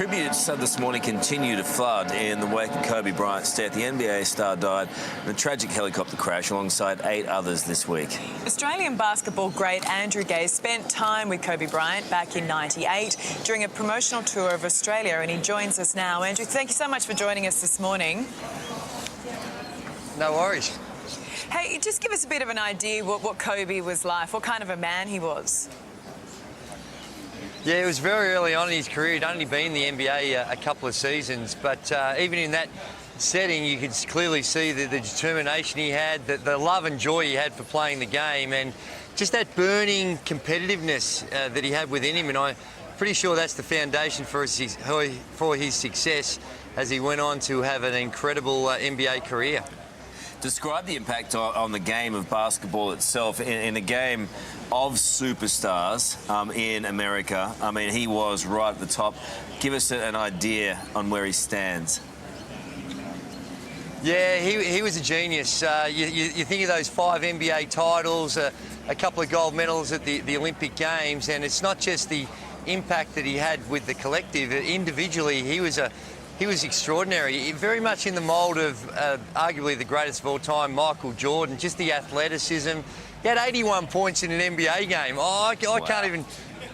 tributes this morning continue to flood in the wake of Kobe Bryant's death. The NBA star died in a tragic helicopter crash alongside 8 others this week. Australian basketball great Andrew Gaze spent time with Kobe Bryant back in '98 during a promotional tour of Australia, and he joins us now. Andrew, thank you so much for joining us this morning. No worries. Hey, just give us a bit of an idea what Kobe was like, what kind of a man he was. Yeah, it was very early on in his career. He'd only been in the NBA a couple of seasons, but even in that setting, you could clearly see the determination he had, the love and joy he had for playing the game, and just that burning competitiveness that he had within him. And I'm pretty sure that's the foundation for his success as he went on to have an incredible NBA career. Describe the impact on the game of basketball itself in a game of superstars in America. I mean, he was right at the top. Give us an idea on where he stands. Yeah, he was a genius. You think of those 5 NBA titles, a couple of gold medals at the Olympic Games, and it's not just the impact that he had with the collective. Individually, he was extraordinary, very much in the mould of arguably the greatest of all time, Michael Jordan, just the athleticism. He had 81 points in an NBA game. I can't even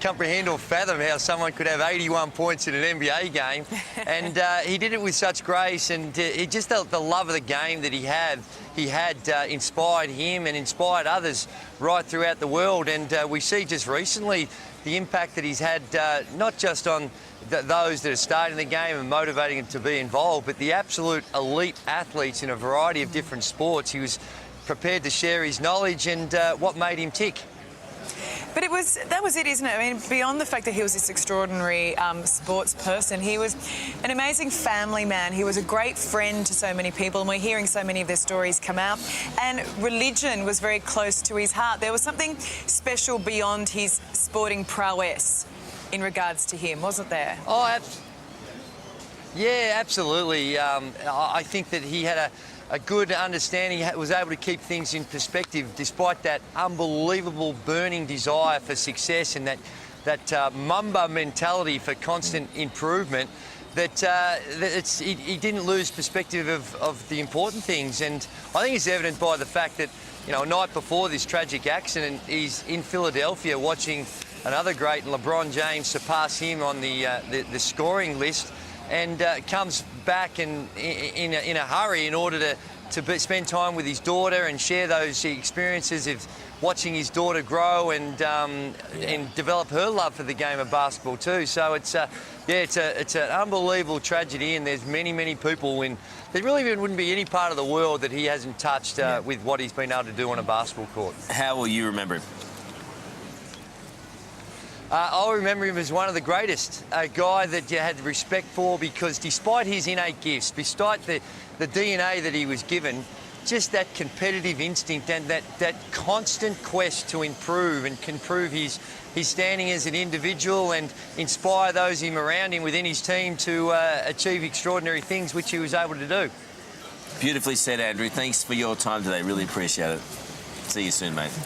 comprehend or fathom how someone could have 81 points in an NBA game. And he did it with such grace, and just the love of the game that he had inspired him and inspired others right throughout the world. And we see just recently the impact that he's had, not just on those that are starting the game and motivating them to be involved, but the absolute elite athletes in a variety of different sports. He was prepared to share his knowledge and what made him tick. But that was it, isn't it? I mean, beyond the fact that he was this extraordinary sports person, he was an amazing family man. He was a great friend to so many people, and we're hearing so many of their stories come out. And religion was very close to his heart. There was something special beyond his sporting prowess in regards to him, wasn't there? Oh, yeah, absolutely. I think that he had a good understanding. He was able to keep things in perspective despite that unbelievable burning desire for success and that Mamba mentality for constant improvement. He didn't lose perspective of the important things, and I think it's evident by the fact that, you know, a night before this tragic accident, he's in Philadelphia watching another great, LeBron James, surpass him on the scoring list, and comes back in a hurry in order to spend time with his daughter and share those experiences of watching his daughter grow and develop her love for the game of basketball too. So it's an unbelievable tragedy, and there's many people there really wouldn't be any part of the world that he hasn't touched with what he's been able to do on a basketball court. How will you remember him? I'll remember him as one of the greatest, a guy that you had respect for, because despite his innate gifts, despite the DNA that he was given, just that competitive instinct and that constant quest to improve and can prove his standing as an individual and inspire those around him within his team to achieve extraordinary things, which he was able to do. Beautifully said, Andrew. Thanks for your time today. Really appreciate it. See you soon, mate.